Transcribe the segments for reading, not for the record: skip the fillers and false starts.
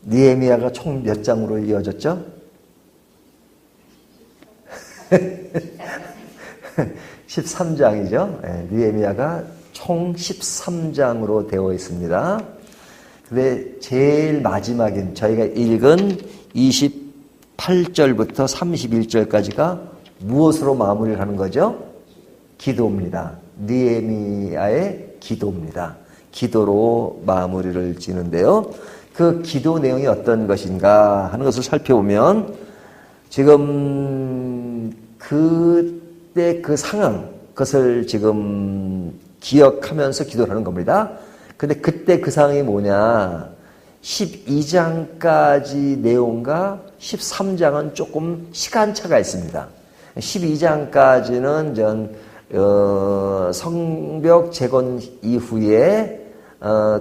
느헤미야가 총 몇 장으로 이어졌죠? 13장이죠. 네, 느헤미야가 총 13장으로 되어 있습니다. 근데 제일 마지막인 저희가 읽은 28절부터 31절까지가 무엇으로 마무리를 하는 거죠? 기도입니다. 느헤미야의 기도입니다. 기도로 마무리를 지는데요. 그 기도 내용이 어떤 것인가 하는 것을 살펴보면 지금 그때 그 상황, 그것을 지금 기억하면서 기도를 하는 겁니다. 근데 그때 그 상황이 뭐냐? 12장까지 내용과 13장은 조금 시간차가 있습니다. 12장까지는 성벽 재건 이후에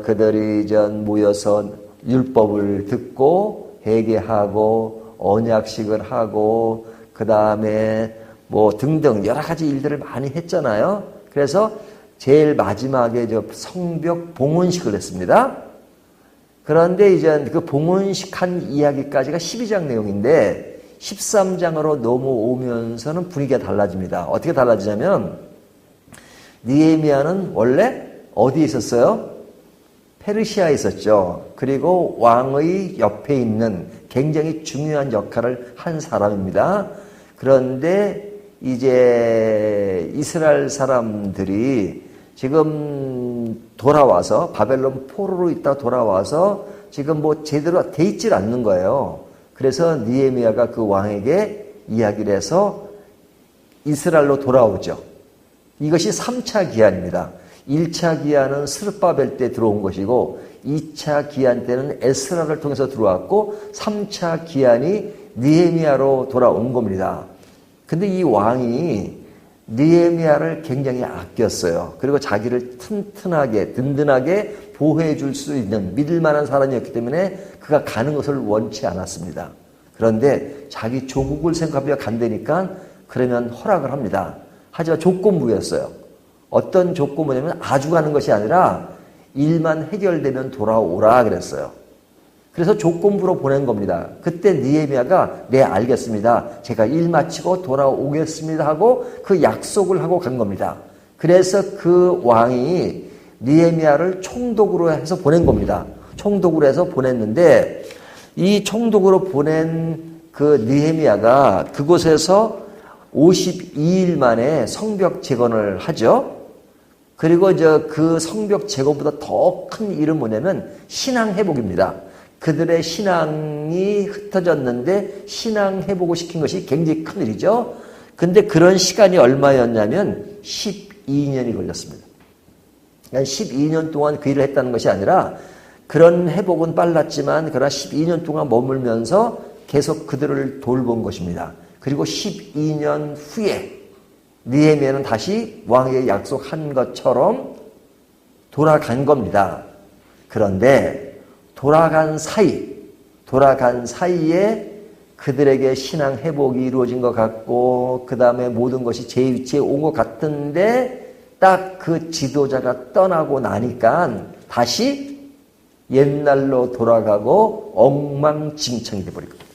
그들이 모여서 율법을 듣고 회개하고 언약식을 하고 그 다음에 뭐 등등 여러 가지 일들을 많이 했잖아요. 그래서 제일 마지막에 성벽 봉헌식을 했습니다. 그런데 이제 그 봉헌식한 이야기까지가 12장 내용인데 13장으로 넘어오면서는 분위기가 달라집니다. 어떻게 달라지냐면 느헤미야는 원래 어디에 있었어요? 페르시아에 있었죠. 그리고 왕의 옆에 있는 굉장히 중요한 역할을 한 사람입니다. 그런데 이제 이스라엘 사람들이 지금 돌아와서 바벨론 포로로 있다 돌아와서 지금 뭐 제대로 돼 있질 않는 거예요. 그래서 느헤미야가 그 왕에게 이야기를 해서 이스라엘로 돌아오죠. 이것이 3차 기한입니다. 1차 기한은 스룹바벨 때 들어온 것이고 2차 기한 때는 에스라를 통해서 들어왔고 3차 기한이 느헤미야로 돌아온 겁니다. 근데 이 왕이 느헤미야를 굉장히 아꼈어요. 그리고 자기를 튼튼하게 든든하게 보호해 줄 수 있는 믿을 만한 사람이었기 때문에 그가 가는 것을 원치 않았습니다. 그런데 자기 조국을 생각하며 간다니까 그러면 허락을 합니다. 하지만 조건부였어요. 어떤 조건부냐면 아주 가는 것이 아니라 일만 해결되면 돌아오라 그랬어요. 그래서 조건부로 보낸 겁니다. 그때 느헤미야가 네 알겠습니다. 제가 일 마치고 돌아오겠습니다 하고 그 약속을 하고 간 겁니다. 그래서 그 왕이 느헤미야를 총독으로 해서 보낸 겁니다. 총독으로 해서 보냈는데 이 총독으로 보낸 그 느헤미야가 그곳에서 52일 만에 성벽 재건을 하죠. 그리고 그 성벽 재건보다 더 큰 일은 뭐냐면 신앙 회복입니다. 그들의 신앙이 흩어졌는데 신앙 회복을 시킨 것이 굉장히 큰 일이죠. 근데 그런 시간이 얼마였냐면 12년이 걸렸습니다. 그러니까 12년 동안 그 일을 했다는 것이 아니라 그런 회복은 빨랐지만 그러나 12년 동안 머물면서 계속 그들을 돌본 것입니다. 그리고 12년 후에 느헤미야는 다시 왕에게 약속한 것처럼 돌아간 겁니다. 그런데 돌아간 사이에 그들에게 신앙 회복이 이루어진 것 같고 그 다음에 모든 것이 제 위치에 온 것 같은데 딱 그 지도자가 떠나고 나니까 다시 옛날로 돌아가고 엉망진창이 돼버린 겁니다.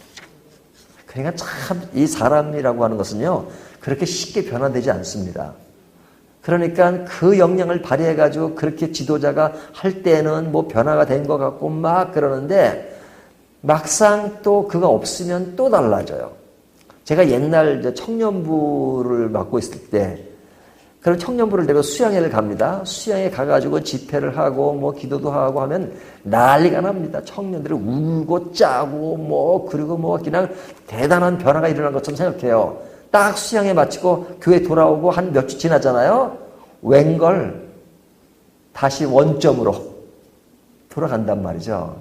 그러니까 참 이 사람이라고 하는 것은요 그렇게 쉽게 변화되지 않습니다. 그러니까 그 역량을 발휘해가지고 그렇게 지도자가 할 때는 뭐 변화가 된 것 같고 막 그러는데 막상 또 그가 없으면 또 달라져요. 제가 옛날 청년부를 맡고 있을 때 그런 청년부를 내가 수양회를 갑니다. 수양회 가가지고 집회를 하고 뭐 기도도 하고 하면 난리가 납니다. 청년들이 울고 짜고 뭐 그리고 뭐 그냥 대단한 변화가 일어난 것처럼 생각해요. 딱 수양회 마치고 교회 돌아오고 한 몇 주 지나잖아요. 웬걸 다시 원점으로 돌아간단 말이죠.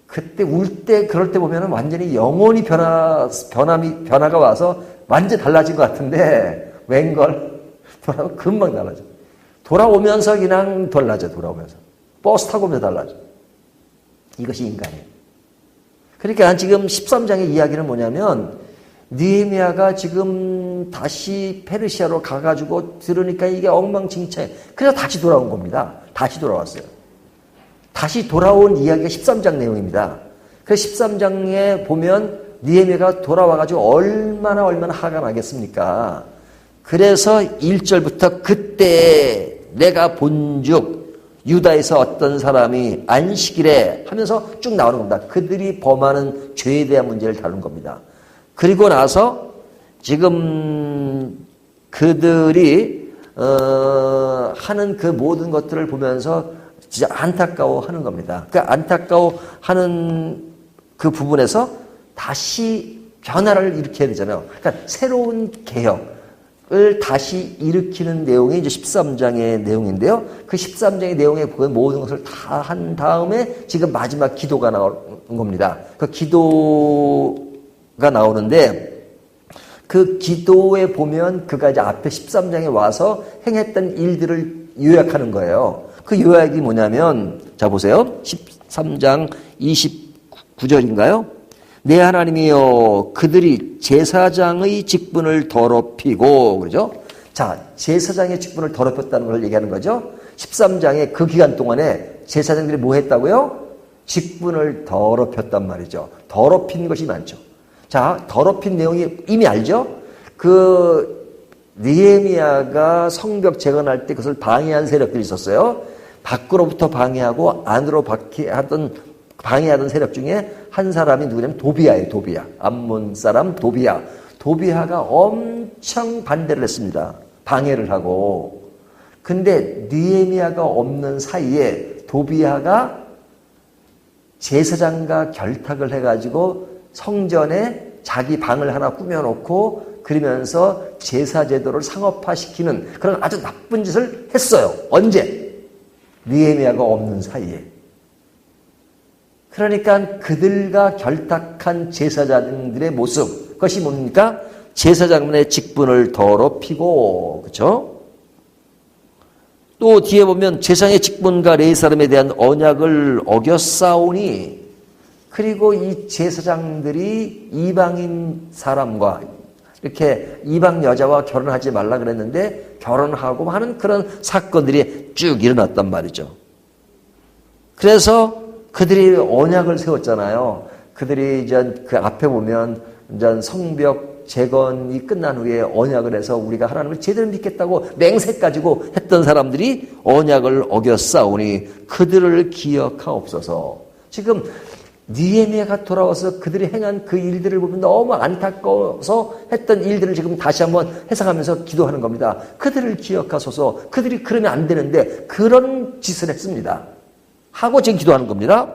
그때 울 때 그럴 때 보면은 완전히 영혼이 변화가 와서 완전히 달라진 것 같은데 웬걸 돌아오면 금방 달라져. 돌아오면서 그냥 달라져. 돌아오면서 버스 타고 오면서 달라져. 이것이 인간이에요. 그러니까 지금 13장의 이야기는 뭐냐면 느헤미야가 지금 다시 페르시아로 가가지고 들으니까 이게 엉망진창해. 그래서 다시 돌아온 겁니다. 다시 돌아왔어요. 다시 돌아온 이야기가 13장 내용입니다. 그래서 13장에 보면 느헤미야가 돌아와가지고 얼마나 화가 나겠습니까? 그래서 1절부터 그때 내가 본즉 유다에서 어떤 사람이 안식일에 하면서 쭉 나오는 겁니다. 그들이 범하는 죄에 대한 문제를 다룬 겁니다. 그리고 나서 지금 그들이 하는 그 모든 것들을 보면서 진짜 안타까워하는 겁니다. 그 안타까워하는 그 부분에서 다시 변화를 일으켜야 되잖아요. 그러니까 새로운 개혁을 다시 일으키는 내용이 이제 13장의 내용인데요. 그 13장의 내용에 보면 모든 것을 다 한 다음에 지금 마지막 기도가 나오는 겁니다. 그 기도가 나오는데 그 기도에 보면 그가 이제 앞에 13장에 와서 행했던 일들을 요약하는 거예요. 그 요약이 뭐냐면, 자, 보세요. 13장 29절인가요? 내 하나님이여, 그들이 제사장의 직분을 더럽히고, 그러죠? 자, 제사장의 직분을 더럽혔다는 걸 얘기하는 거죠. 13장에 그 기간 동안에 제사장들이 뭐 했다고요? 직분을 더럽혔단 말이죠. 더럽힌 것이 많죠. 자, 더럽힌 내용이 이미 알죠? 느헤미야가 성벽 재건할 때 그것을 방해한 세력들이 있었어요. 밖으로부터 방해하고 안으로 방해하던 세력 중에 한 사람이 누구냐면 도비야예요. 도비야. 암몬 사람 도비야. 도비야가 엄청 반대를 했습니다. 방해를 하고. 근데 느헤미야가 없는 사이에 도비야가 제사장과 결탁을 해가지고 성전에 자기 방을 하나 꾸며놓고 그러면서 제사 제도를 상업화시키는 그런 아주 나쁜 짓을 했어요. 언제? 느헤미야가 없는 사이에. 그러니까 그들과 결탁한 제사장들의 모습, 그것이 뭡니까? 제사장의 직분을 더럽히고, 그렇죠? 또 뒤에 보면 제사장의 직분과 레위 사람에 대한 언약을 어겼사오니, 그리고 이 제사장들이 이방인 사람과 이렇게 이방 여자와 결혼하지 말라 그랬는데 결혼하고 하는 그런 사건들이 쭉 일어났단 말이죠. 그래서 그들이 언약을 세웠잖아요. 그들이 이제 그 앞에 보면 이제 성벽 재건이 끝난 후에 언약을 해서 우리가 하나님을 제대로 믿겠다고 맹세 가지고 했던 사람들이 언약을 어겼사오니 그들을 기억하옵소서. 지금 느헤미야가 돌아와서 그들이 행한 그 일들을 보면 너무 안타까워서 했던 일들을 지금 다시 한번 회상하면서 기도하는 겁니다. 그들을 기억하소서. 그들이 그러면 안 되는데 그런 짓을 했습니다. 하고 지금 기도하는 겁니다.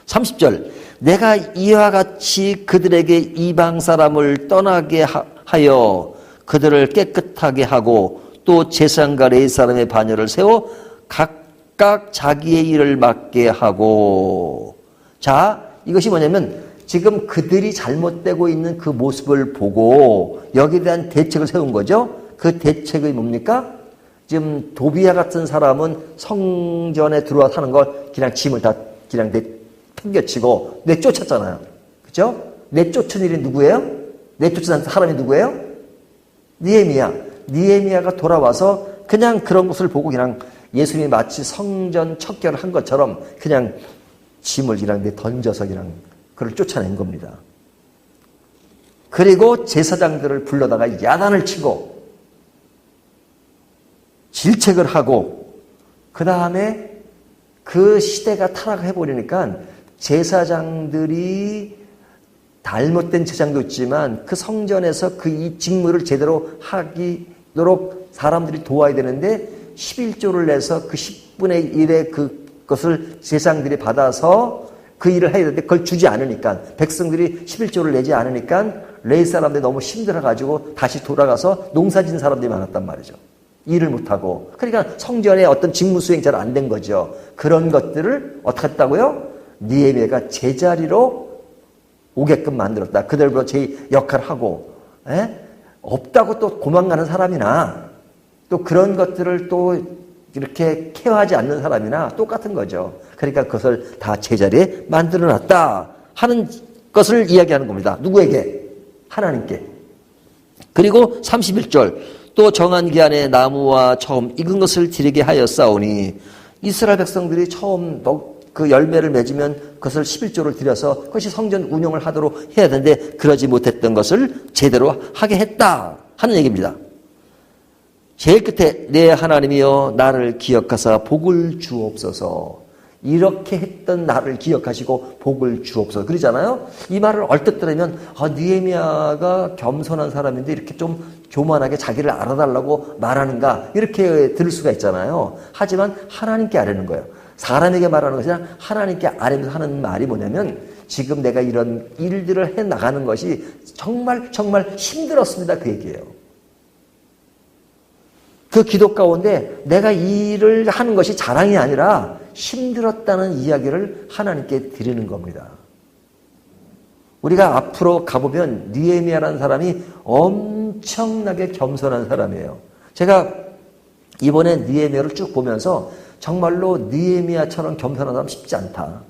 30절 내가 이와 같이 그들에게 이방 사람을 떠나게 하여 그들을 깨끗하게 하고 또 제사장과 레위 사람의 반열을 세워 각각 자기의 일을 맡게 하고. 자, 이것이 뭐냐면 지금 그들이 잘못되고 있는 그 모습을 보고 여기에 대한 대책을 세운 거죠. 그 대책이 뭡니까? 지금 도비야 같은 사람은 성전에 들어와서 하는 걸 그냥 짐을 다 그냥 팽겨치고 내쫓았잖아요. 그죠? 내쫓은 일이 누구예요? 내쫓은 사람이 누구예요? 느헤미야. 느헤미야가 돌아와서 그냥 그런 것을 보고 그냥 예수님이 마치 성전 척결을 한 것처럼 그냥 짐을 그냥 던져서 그냥 그를 쫓아낸 겁니다. 그리고 제사장들을 불러다가 야단을 치고 질책을 하고 그 다음에 그 시대가 타락해버리니까 제사장들이 잘못된 제사장도 있지만 그 성전에서 그 이 직무를 제대로 하도록 사람들이 도와야 되는데 11조를 내서 그 10분의 1의 그것을 제사장들이 받아서 그 일을 해야 되는데 그걸 주지 않으니까 백성들이 11조를 내지 않으니까 레위 사람들이 너무 힘들어가지고 다시 돌아가서 농사진 사람들이 많았단 말이죠. 일을 못하고. 그러니까 성전에 어떤 직무 수행 잘 안 된 거죠. 그런 것들을 어떻게 했다고요? 느헤미야가 제자리로 오게끔 만들었다. 그들로 제 역할을 하고. 없다고 또 도망가는 사람이나 또 그런 것들을 또 이렇게 케어하지 않는 사람이나 똑같은 거죠. 그러니까 그것을 다 제자리에 만들어놨다 하는 것을 이야기하는 겁니다. 누구에게? 하나님께. 그리고 31절 또 정한 기한에 나무와 처음 익은 것을 드리게 하였사오니 이스라엘 백성들이 처음 그 열매를 맺으면 그것을 11조를 들여서 그것이 성전 운영을 하도록 해야 되는데 그러지 못했던 것을 제대로 하게 했다 하는 얘기입니다. 제일 끝에 내 하나님이여 나를 기억하사 복을 주옵소서. 이렇게 했던 나를 기억하시고 복을 주옵소서 그러잖아요. 이 말을 얼뜻 들으면 느헤미야가 겸손한 사람인데 이렇게 좀 교만하게 자기를 알아달라고 말하는가 이렇게 들을 수가 있잖아요. 하지만 하나님께 아뢰는 거예요. 사람에게 말하는 것이 아니라 하나님께 아뢰면서 하는 말이 뭐냐면 지금 내가 이런 일들을 해나가는 것이 정말 힘들었습니다 그 얘기예요. 그 기도 가운데 내가 이 일을 하는 것이 자랑이 아니라 힘들었다는 이야기를 하나님께 드리는 겁니다. 우리가 앞으로 가보면 느헤미야라는 사람이 엄청나게 겸손한 사람이에요. 제가 이번에 느헤미야를 쭉 보면서 정말로 느헤미야처럼 겸손한 사람 쉽지 않다.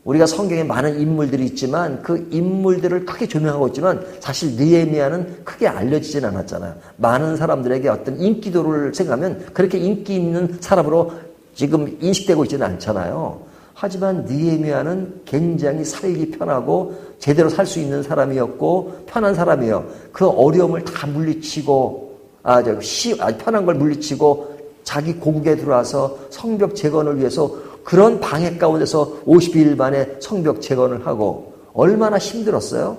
우리가 성경에 많은 인물들이 있지만 그 인물들을 크게 조명하고 있지만 사실 느헤미야는 크게 알려지진 않았잖아요. 많은 사람들에게 어떤 인기도를 생각하면 그렇게 인기 있는 사람으로 지금 인식되고 있지는 않잖아요. 하지만 느헤미야는 굉장히 살기 편하고 제대로 살 수 있는 사람이었고 편한 사람이에요. 그 어려움을 다 물리치고 편한 걸 물리치고 자기 고국에 들어와서 성벽 재건을 위해서 그런 방해 가운데서 50일 만에 성벽 재건을 하고 얼마나 힘들었어요?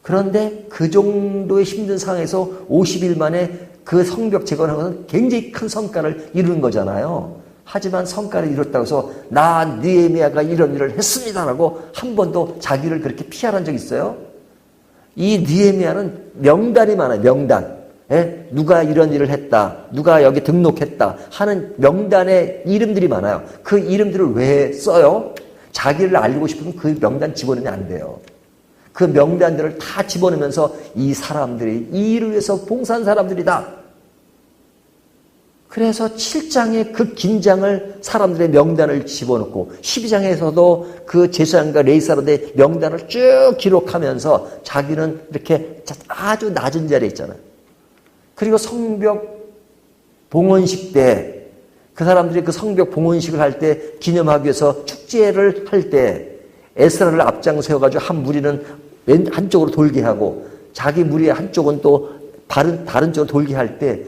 그런데 그 정도의 힘든 상황에서 50일 만에 그 성벽 재건한 것은 굉장히 큰 성과를 이룬 거잖아요. 하지만 성과를 이뤘다고 해서 나 느헤미야가 이런 일을 했습니다라고 한 번도 자기를 그렇게 피하는 적이 있어요? 이 느헤미야는 명단이 많아요. 명단. 누가 이런 일을 했다. 누가 여기 등록했다. 하는 명단에 이름들이 많아요. 그 이름들을 왜 써요? 자기를 알리고 싶으면 그 명단 집어넣으면 안 돼요. 그 명단들을 다 집어넣으면서 이 사람들이 이 일을 위해서 봉사한 사람들이다. 그래서 7장에 그 긴장을 사람들의 명단을 집어넣고 12장에서도 그 제사장과 레위사람들의 명단을 쭉 기록하면서 자기는 이렇게 아주 낮은 자리에 있잖아요. 그리고 성벽 봉헌식 때 그 사람들이 그 성벽 봉헌식을 할 때 기념하기 위해서 축제를 할 때 에스라를 앞장 세워가지고 한 무리는 한쪽으로 돌게 하고 자기 무리의 한쪽은 또 다른 쪽으로 돌게 할 때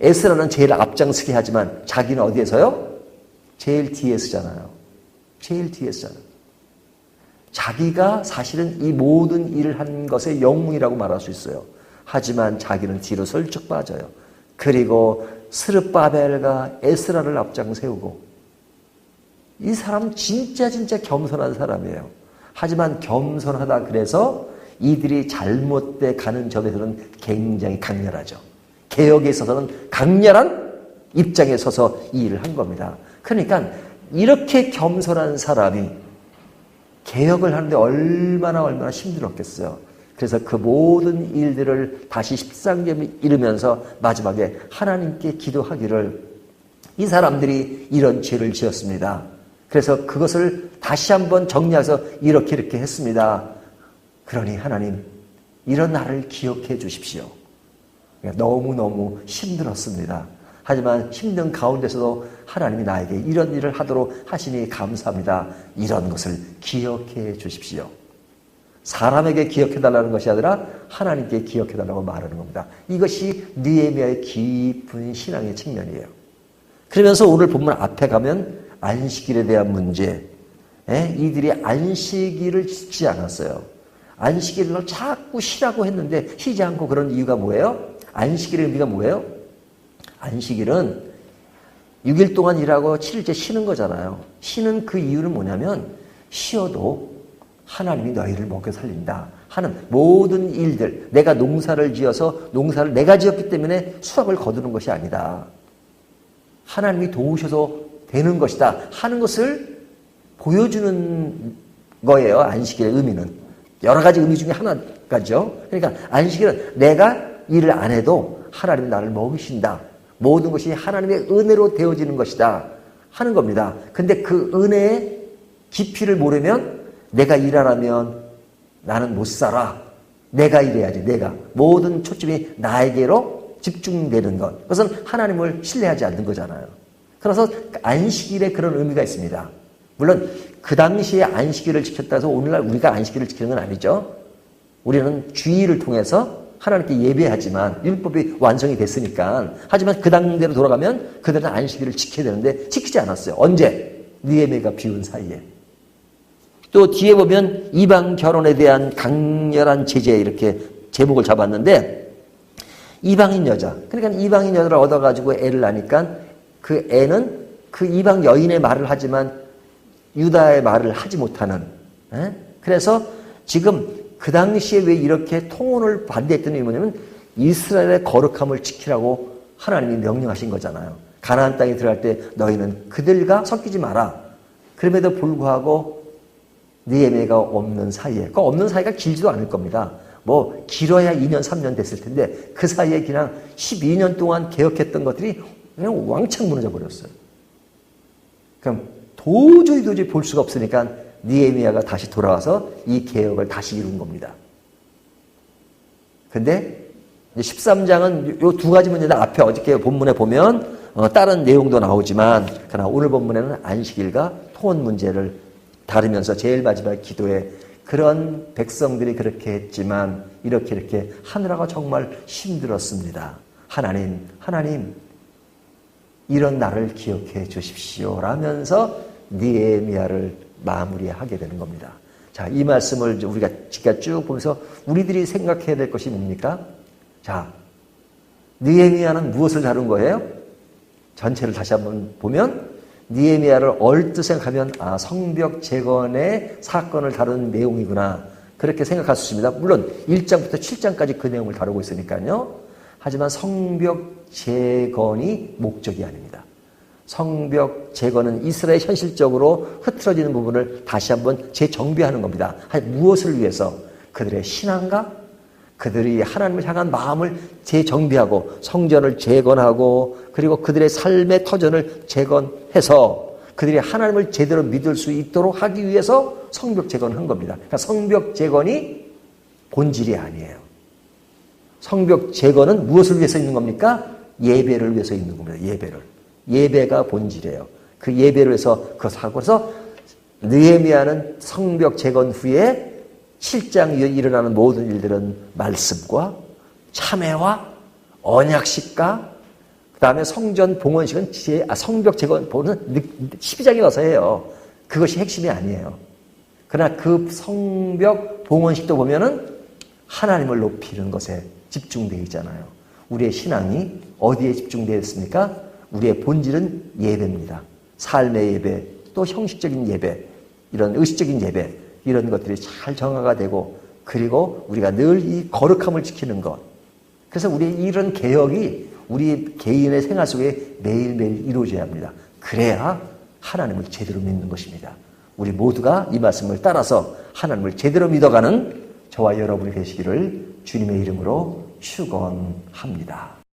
에스라는 제일 앞장서게 하지만 자기는 어디에서요? 제일 뒤에 서잖아요. 제일 뒤에 서잖아요. 자기가 사실은 이 모든 일을 한 것의 영웅이라고 말할 수 있어요. 하지만 자기는 뒤로 슬쩍 빠져요. 그리고 스룹바벨과 에스라를 앞장 세우고 이 사람 진짜 겸손한 사람이에요. 하지만 겸손하다 그래서 이들이 잘못돼 가는 점에서는 굉장히 강렬하죠. 개혁에 있어서는 강렬한 입장에 서서 이 일을 한 겁니다. 그러니까 이렇게 겸손한 사람이 개혁을 하는데 얼마나 힘들었겠어요. 그래서 그 모든 일들을 다시 13점에 이르면서 마지막에 하나님께 기도하기를 이 사람들이 이런 죄를 지었습니다. 그래서 그것을 다시 한번 정리해서 이렇게 했습니다. 그러니 하나님 이런 나를 기억해 주십시오. 너무너무 힘들었습니다. 하지만 힘든 가운데서도 하나님이 나에게 이런 일을 하도록 하시니 감사합니다. 이런 것을 기억해 주십시오. 사람에게 기억해달라는 것이 아니라 하나님께 기억해달라고 말하는 겁니다. 이것이 느헤미야의 깊은 신앙의 측면이에요. 그러면서 오늘 본문 앞에 가면 안식일에 대한 문제, 이들이 안식일을 지키지 않았어요. 안식일을 자꾸 쉬라고 했는데 쉬지 않고 그런 이유가 뭐예요? 안식일의 의미가 뭐예요? 안식일은 6일 동안 일하고 7일째 쉬는 거잖아요. 쉬는 그 이유는 뭐냐면 쉬어도 하나님이 너희를 먹여 살린다 하는 모든 일들, 내가 농사를 지어서 농사를 내가 지었기 때문에 수확을 거두는 것이 아니다. 하나님이 도우셔서 되는 것이다 하는 것을 보여주는 거예요. 안식일의 의미는. 여러 가지 의미 중에 하나가죠. 그러니까 안식일은 내가 일을 안 해도 하나님이 나를 먹이신다. 모든 것이 하나님의 은혜로 되어지는 것이다 하는 겁니다. 근데 그 은혜의 깊이를 모르면 내가 일 안 하면 나는 못 살아. 내가 일해야지. 내가. 모든 초점이 나에게로 집중되는 것. 그것은 하나님을 신뢰하지 않는 거잖아요. 그래서 안식일에 그런 의미가 있습니다. 물론 그 당시에 안식일을 지켰다 해서 오늘날 우리가 안식일을 지키는 건 아니죠. 우리는 주일을 통해서 하나님께 예배하지만 율법이 완성이 됐으니까. 하지만 그 당대로 돌아가면 그들은 안식일을 지켜야 되는데 지키지 않았어요. 언제? 느헤미야가 비운 사이에. 또 뒤에 보면 이방 결혼에 대한 강렬한 제재 이렇게 제목을 잡았는데 이방인 여자. 그러니까 이방인 여자를 얻어가지고 애를 낳으니까 그 애는 그 이방 여인의 말을 하지만 유다의 말을 하지 못하는. 그래서 지금 그 당시에 왜 이렇게 통혼을 반대했던 이유는 뭐냐면 이스라엘의 거룩함을 지키라고 하나님이 명령하신 거잖아요. 가나안 땅에 들어갈 때 너희는 그들과 섞이지 마라. 그럼에도 불구하고 느헤미야가 없는 사이에, 그 없는 사이가 길지도 않을 겁니다. 뭐 길어야 2년 3년 됐을 텐데 그 사이에 그냥 12년 동안 개혁했던 것들이 그냥 왕창 무너져 버렸어요. 그럼 도저히 볼 수가 없으니까 느헤미야가 다시 돌아와서 이 개혁을 다시 이룬 겁니다. 근데 13장은 요 두 가지 문제인데 앞에 어저께 본문에 보면 다른 내용도 나오지만 그러나 오늘 본문에는 안식일과 통혼 문제를 다루면서 제일 마지막 기도에 그런 백성들이 그렇게 했지만 이렇게 하느라가 정말 힘들었습니다. 하나님 이런 나를 기억해 주십시오 라면서 느헤미야를 마무리하게 되는 겁니다. 자, 이 말씀을 우리가 지금까지 쭉 보면서 우리들이 생각해야 될 것이 뭡니까? 자, 느헤미야는 무엇을 다룬 거예요? 전체를 다시 한번 보면 느헤미야를 얼뜻 생각하면 성벽 재건의 사건을 다룬 내용이구나. 그렇게 생각할 수 있습니다. 물론 1장부터 7장까지 그 내용을 다루고 있으니까요. 하지만 성벽 재건이 목적이 아닙니다. 성벽 재건은 이스라엘 현실적으로 흐트러지는 부분을 다시 한번 재정비하는 겁니다. 무엇을 위해서? 그들의 신앙과 그들이 하나님을 향한 마음을 재정비하고 성전을 재건하고 그리고 그들의 삶의 터전을 재건해서 그들이 하나님을 제대로 믿을 수 있도록 하기 위해서 성벽 재건을 한 겁니다. 그러니까 성벽 재건이 본질이 아니에요. 성벽 재건은 무엇을 위해서 있는 겁니까? 예배를 위해서 있는 겁니다. 예배가 본질이에요. 그 예배를 위해서 그것을 하고 그래서 느헤미야는 성벽 재건 후에 7장 이후에 일어나는 모든 일들은 말씀과 참회와 언약식과 그 다음에 성전 봉헌식은 성벽 재건 보는 12장에 가서 해요. 그것이 핵심이 아니에요. 그러나 그 성벽 봉헌식도 보면은 하나님을 높이는 것에 집중되어 있잖아요. 우리의 신앙이 어디에 집중되어 있습니까? 우리의 본질은 예배입니다. 삶의 예배, 또 형식적인 예배, 이런 의식적인 예배, 이런 것들이 잘 정화가 되고 그리고 우리가 늘 이 거룩함을 지키는 것. 그래서 우리의 이런 개혁이 우리 개인의 생활 속에 매일매일 이루어져야 합니다. 그래야 하나님을 제대로 믿는 것입니다. 우리 모두가 이 말씀을 따라서 하나님을 제대로 믿어가는 저와 여러분이 되시기를 주님의 이름으로 축원합니다.